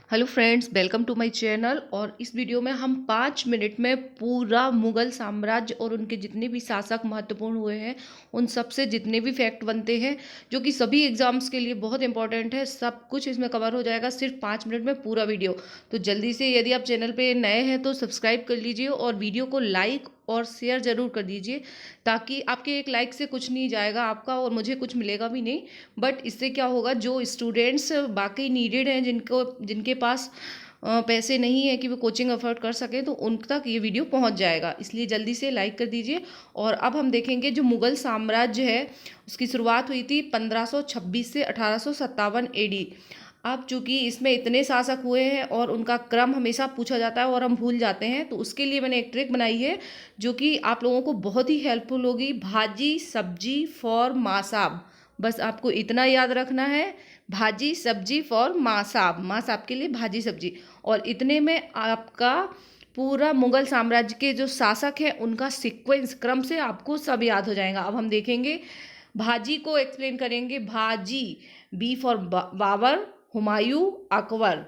Hello friends, welcome to my channel. और इस video में हम 5 मिनट में पूरा मुगल साम्राज्य और उनके जितने भी शासक महत्वपूर्ण हुए हैं उन सब से जितने भी फैक्ट बनते हैं जो कि सभी एग्जाम्स के लिए बहुत इंपॉर्टेंट है, सब कुछ इसमें कवर हो जाएगा सिर्फ 5 मिनट में पूरा वीडियो। तो जल्दी से यदि आप चैनल पे नए हैं तो सब्सक्राइब कर लीजिए और वीडियो को लाइक और शेयर ज़रूर कर दीजिए, ताकि आपके एक लाइक से कुछ नहीं जाएगा आपका और मुझे कुछ मिलेगा भी नहीं। बट इससे क्या होगा, जो स्टूडेंट्स बाकी नीडेड हैं, जिनके पास पैसे नहीं है कि वो कोचिंग अफोर्ड कर सकें, तो उन तक ये वीडियो पहुंच जाएगा। इसलिए जल्दी से लाइक कर दीजिए। और अब हम देखेंगे जो मुगल साम्राज्य है उसकी शुरुआत हुई थी 1526 से 1857 एडी। अब चूंकि इसमें इतने शासक हुए हैं और उनका क्रम हमेशा पूछा जाता है और हम भूल जाते हैं, तो उसके लिए मैंने एक ट्रिक बनाई है जो कि आप लोगों को बहुत ही हेल्पफुल होगी। भाजी सब्जी फॉर मासाब, बस आपको इतना याद रखना है। भाजी सब्जी फॉर मासाब, मासाब के लिए भाजी सब्जी। और इतने में आपका पूरा मुगल साम्राज्य के जो शासक हैं उनका सीक्वेंस क्रम से आपको सब याद हो जाएगा। अब हम देखेंगे, भाजी को एक्सप्लेन करेंगे। भाजी, B for Babur, Humayun, Akbar.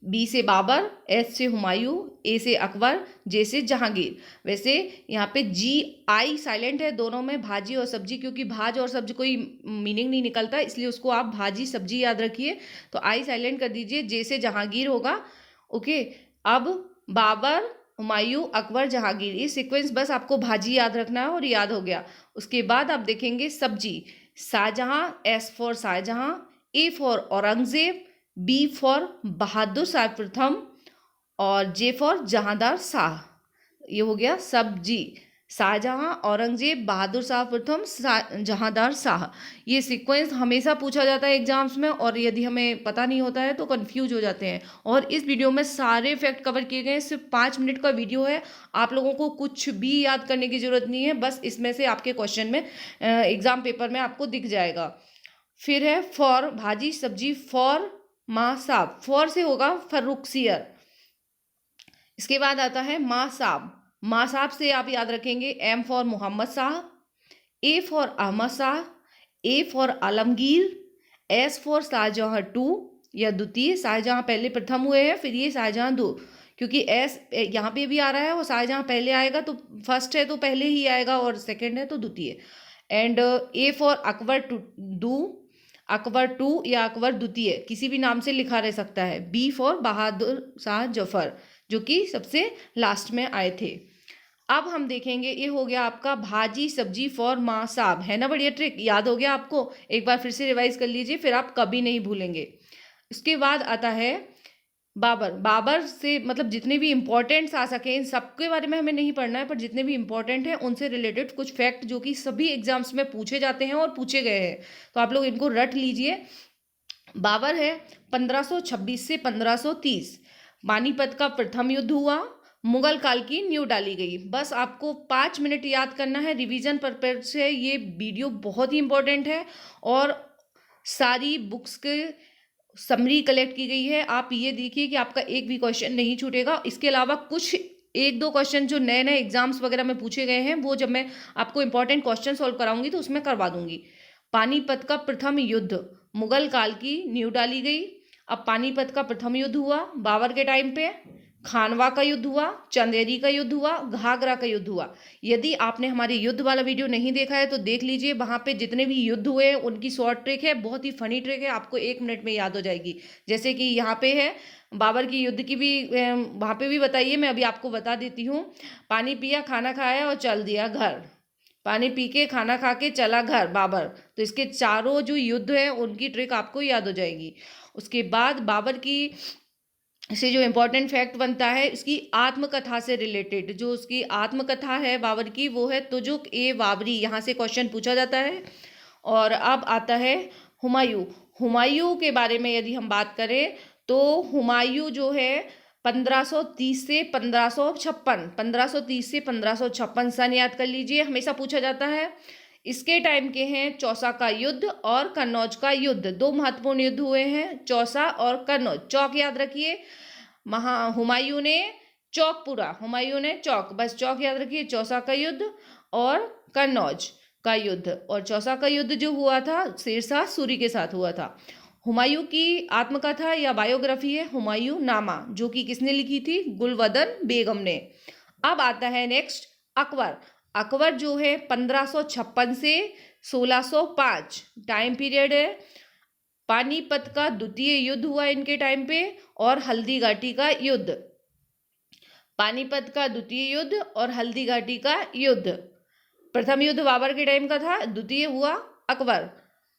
B से बाबर, एस से हुमायूं, ए से अकबर, जे से जहांगीर। वैसे यहाँ पे जी आई साइलेंट है दोनों में, भाजी और सब्जी, क्योंकि भाज और सब्जी कोई मीनिंग नहीं निकलता, इसलिए उसको आप भाजी सब्जी याद रखिए। तो आई साइलेंट कर दीजिए, जे से जहांगीर होगा। ओके, अब बाबर, हुमायूं, अकबर, जहांगीर, ये सीक्वेंस बस आपको भाजी याद रखना है और याद हो गया। उसके बाद आप देखेंगे सब्जी, Shahjahan, S for Shahjahan, A for Aurangzeb, B for Bahadur Shah प्रथम, और जे फॉर जहांदार शाह। ये हो गया सब्जी। शाहजहां, औरंगजेब, बहादुर शाह प्रथम, जहांदार शाह। ये सीक्वेंस हमेशा पूछा जाता है एग्जाम्स में, और यदि हमें पता नहीं होता है तो कंफ्यूज हो जाते हैं। और इस वीडियो में सारे फैक्ट कवर किए गए हैं, सिर्फ 5 मिनट का वीडियो है। आप लोगों को कुछ भी याद करने की जरूरत नहीं है, बस इसमें से आपके क्वेश्चन में एग्जाम पेपर में आपको दिख जाएगा। फिर है फॉर, भाजी सब्जी फॉर माँ साहब, फॉर से होगा फर्रुखसियर। इसके बाद आता है माँ साहब, माँ साहब से आप याद रखेंगे M for Mohammad Shah, A for Ahmad Shah, A for Alamgir, S for Shahjahan two या द्वितीय। शाहजहां पहले प्रथम हुए हैं, फिर ये शाहजहां दो, क्योंकि एस यहाँ पे भी आ रहा है और शाहजहां पहले आएगा तो फर्स्ट है तो पहले ही आएगा और सेकंड है तो द्वितीय। And A for Akbar two दू, अकबर टू या अकबर द्वितीय किसी भी नाम से लिखा रह सकता है। बी फॉर बहादुर शाह जफर, जो कि सबसे लास्ट में आए थे। अब हम देखेंगे, ये हो गया आपका भाजी सब्जी फॉर माँ साहब, है ना बढ़िया ट्रिक, याद हो गया आपको। एक बार फिर से रिवाइज कर लीजिए, फिर आप कभी नहीं भूलेंगे। इसके बाद आता है बाबर। बाबर से मतलब जितने भी इंपॉर्टेंट शासक हैं इन सबके बारे में हमें नहीं पढ़ना है, पर जितने भी इंपॉर्टेंट हैं उनसे रिलेटेड कुछ फैक्ट जो कि सभी एग्जाम्स में पूछे जाते हैं और पूछे गए हैं, तो आप लोग इनको रट लीजिए। बाबर है 1526 से 1530, पानीपत का प्रथम युद्ध हुआ, मुगल काल की नींव डाली गई। बस आपको 5 मिनट याद करना है। रिवीजन पर्पज से ये वीडियो बहुत ही इंपॉर्टेंट है और सारी बुक्स के समरी कलेक्ट की गई है। आप ये देखिए कि आपका एक भी क्वेश्चन नहीं छूटेगा। इसके अलावा कुछ एक दो क्वेश्चन जो नए नए एग्जाम्स वगैरह में पूछे गए हैं, वो जब मैं आपको इंपॉर्टेंट क्वेश्चन सॉल्व कराऊंगी तो उसमें करवा दूंगी। पानीपत का प्रथम युद्ध, मुगल काल की नींव डाली गई। अब पानीपत का प्रथम युद्ध हुआ बाबर के टाइम पे, खानवा का युद्ध हुआ, चंदेरी का युद्ध हुआ, घाघरा का युद्ध हुआ। यदि आपने हमारे युद्ध वाला वीडियो नहीं देखा है तो देख लीजिए, वहां पे जितने भी युद्ध हुए हैं उनकी शॉर्ट ट्रिक है, बहुत ही फनी ट्रिक है, आपको 1 मिनट में याद हो जाएगी। जैसे कि यहाँ पे है बाबर की युद्ध की भी, वहां पे भी बताइए, मैं अभी आपको बता देती हूँ। पानी पिया, खाना खाया और चल दिया घर, पानी पी के खाना खा के चला घर बाबर। तो इसके चारों जो युद्ध है उनकी ट्रिक आपको याद हो जाएगी। उसके बाद बाबर की से जो इम्पोर्टेंट फैक्ट बनता है, इसकी आत्मकथा से रिलेटेड, जो उसकी आत्मकथा है बाबर की, वो है तुजुक ए बाबरी। यहाँ से क्वेश्चन पूछा जाता है। और अब आता है हुमायूं। हुमायूं के बारे में यदि हम बात करें तो हुमायूं जो है 1530 से 1556, 1530 से 1556 सन याद कर लीजिए, हमेशा पूछा जाता है। इसके टाइम के हैं चौसा का युद्ध और कन्नौज का युद्ध, दो महत्वपूर्ण युद्ध हुए हैं, चौसा और कन्नौज। चौक याद रखिए, हुमायूं ने चौक पूरा, हुमायूं ने चौक, बस चौक याद रखिए। चौसा का युद्ध और कन्नौज का युद्ध, और चौसा का युद्ध जो हुआ था शेरशाह सूरी के साथ हुआ था। हुमायूं की आत्मकथा या बायोग्राफी है हुमायूं नामा, जो कि किसने लिखी थी? गुलवदन बेगम ने। अब आता है नेक्स्ट अकबर। अकबर जो है 1556 से 1605 टाइम पीरियड है। पानीपत का द्वितीय युद्ध हुआ इनके टाइम पे, और हल्दी घाटी का युद्ध। पानीपत का द्वितीय युद्ध और हल्दी घाटी का युद्ध। प्रथम युद्ध बाबर के टाइम का था, द्वितीय हुआ अकबर।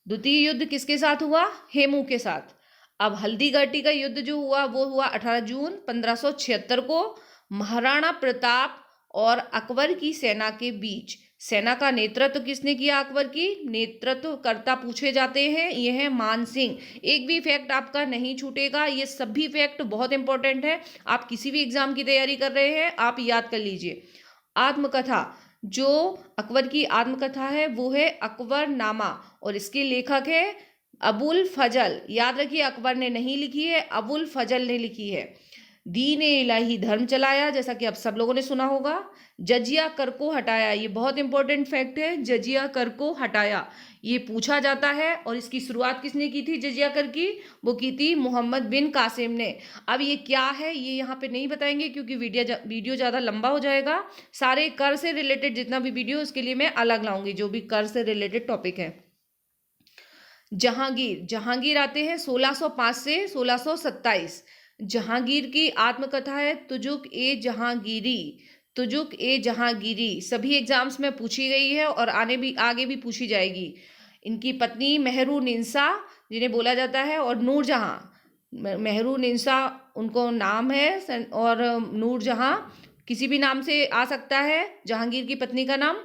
द्वितीय युद्ध किसके साथ हुआ? हेमू के साथ। अब हल्दी घाटी का युद्ध जो हुआ वो हुआ 18 जून 1576 को महाराणा प्रताप और अकबर की सेना के बीच। सेना का नेतृत्व किसने किया? अकबर की। नेतृत्वकर्ता पूछे जाते हैं, ये है मान सिंह। एक भी फैक्ट आपका नहीं छूटेगा, ये सभी फैक्ट बहुत इंपॉर्टेंट है। आप किसी भी एग्जाम की तैयारी कर रहे हैं, आप याद कर लीजिए। आत्मकथा, जो अकबर की आत्मकथा है वो है अकबर नामा, और इसके लेखक है अबुल फजल। याद रखिए, अकबर ने नहीं लिखी है, अबुल फजल ने लिखी है। दीन इलाही धर्म चलाया, जैसा कि आप सब लोगों ने सुना होगा। जजिया कर को हटाया, ये बहुत इंपॉर्टेंट फैक्ट है। जजिया कर को हटाया, ये पूछा जाता है। और इसकी शुरुआत किसने की थी जजिया कर की? वो की थी मोहम्मद बिन कासिम ने। अब ये क्या है ये यहाँ पे नहीं बताएंगे, क्योंकि वीडियो ज़्यादा लंबा हो जाएगा। सारे कर से रिलेटेड जितना भी वीडियो, उसके लिए मैं अलग लाऊंगी, जो भी कर से रिलेटेड टॉपिक है। जहांगीर, जहांगीर आते हैं 1605 से 1627। जहांगीर की आत्मकथा है तुजुक ए जहांगीरी। तुजुक ए जहांगीरी सभी एग्जाम्स में पूछी गई है और आगे भी पूछी जाएगी। इनकी पत्नी मेहरुनिसा जिन्हें बोला जाता है, और नूरजहां। मेहरुनिसा उनको नाम है, और नूरजहां किसी भी नाम से आ सकता है जहांगीर की पत्नी का नाम।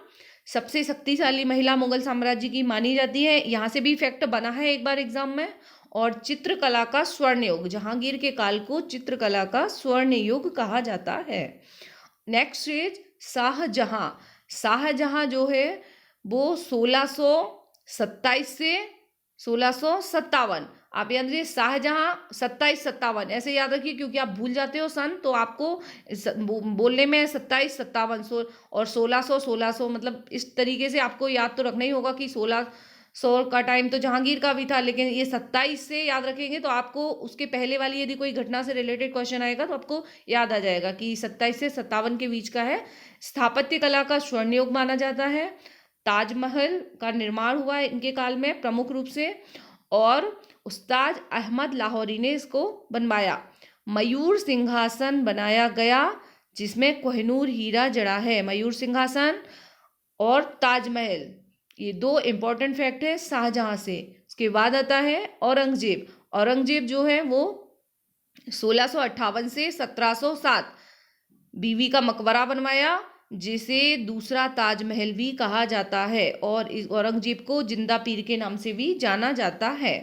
सबसे शक्तिशाली महिला मुगल साम्राज्य की मानी जाती है, यहाँ से भी फैक्ट बना है एक बार एग्जाम में। और चित्रकला का स्वर्ण युग, जहांगीर के काल को चित्रकला का स्वर्ण युग कहा जाता है। Next is Shahjahan. शाहजहां जो है वो 1627 से 1657। आप याद रखिए, शाहजहां 2757 ऐसे याद रखिए, क्योंकि आप भूल जाते हो सन, तो आपको बोलने में 2757 और 1600 मतलब इस तरीके से आपको याद तो रखना ही होगा कि 1600 का टाइम तो जहांगीर का भी था, लेकिन ये 27 से याद रखेंगे तो आपको उसके पहले वाली यदि कोई घटना से रिलेटेड क्वेश्चन आएगा तो आपको याद आ जाएगा कि 27 से 57 के बीच का है। स्थापत्य कला का स्वर्ण युग माना जाता है। ताजमहल का निर्माण हुआ है इनके काल में प्रमुख रूप से, और उस्ताद अहमद लाहौरी ने इसको बनवाया। मयूर सिंहासन बनाया गया जिसमें कोहिनूर हीरा जड़ा है। मयूर सिंहासन और ताजमहल, ये दो इंपॉर्टेंट फैक्ट है शाहजहां से। उसके बाद आता है औरंगजेब। औरंगजेब जो है वो 1658 से 1707 बीवी का मकबरा बनवाया, जिसे दूसरा ताजमहल भी कहा जाता है, और इस औरंगजेब को जिंदा पीर के नाम से भी जाना जाता है।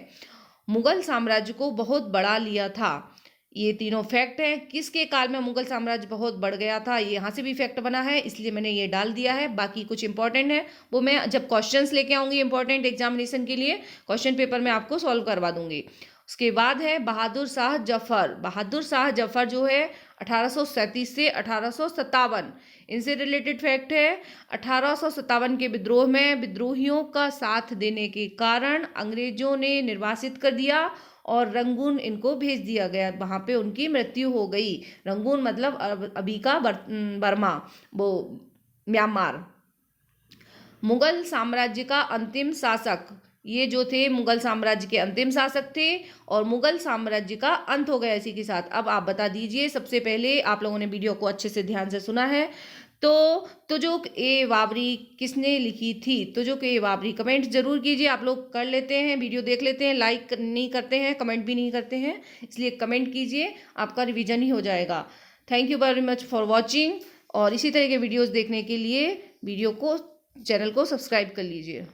मुगल साम्राज्य को बहुत बढ़ा लिया था। ये तीनों फैक्ट हैं। किसके काल में मुगल साम्राज्य बहुत बढ़ गया था, ये यहाँ से भी फैक्ट बना है, इसलिए मैंने ये डाल दिया है। बाकी कुछ इंपॉर्टेंट है वो मैं जब क्वेश्चंस लेके आऊंगी इंपॉर्टेंट एग्जामिनेशन के लिए, क्वेश्चन पेपर में आपको सॉल्व करवा दूंगी। उसके बाद है बहादुर शाह जफर। बहादुर शाह जफर जो है 1837 से 1857, इनसे रिलेटेड फैक्ट है। 1857 के विद्रोह में विद्रोहियों का साथ देने के कारण अंग्रेजों ने निर्वासित कर दिया और रंगून इनको भेज दिया गया, वहाँ पे उनकी मृत्यु हो गई। रंगून मतलब अभी का बर्मा, वो म्यांमार। मुगल साम्राज्य का अंतिम शासक, ये जो थे मुगल साम्राज्य के अंतिम शासक थे, और मुगल साम्राज्य का अंत हो गया इसी के साथ। अब आप बता दीजिए, सबसे पहले आप लोगों ने वीडियो को अच्छे से ध्यान से सुना है तो तुजुक ए बाबरी किसने लिखी थी? तुजुक ए बाबरी कमेंट जरूर कीजिए। आप लोग कर लेते हैं, वीडियो देख लेते हैं, लाइक नहीं करते हैं, कमेंट भी नहीं करते हैं, इसलिए कमेंट कीजिए, आपका रिवीजन ही हो जाएगा। Thank you very much for watching, और इसी तरह के वीडियोस देखने के लिए चैनल को सब्सक्राइब कर लीजिए।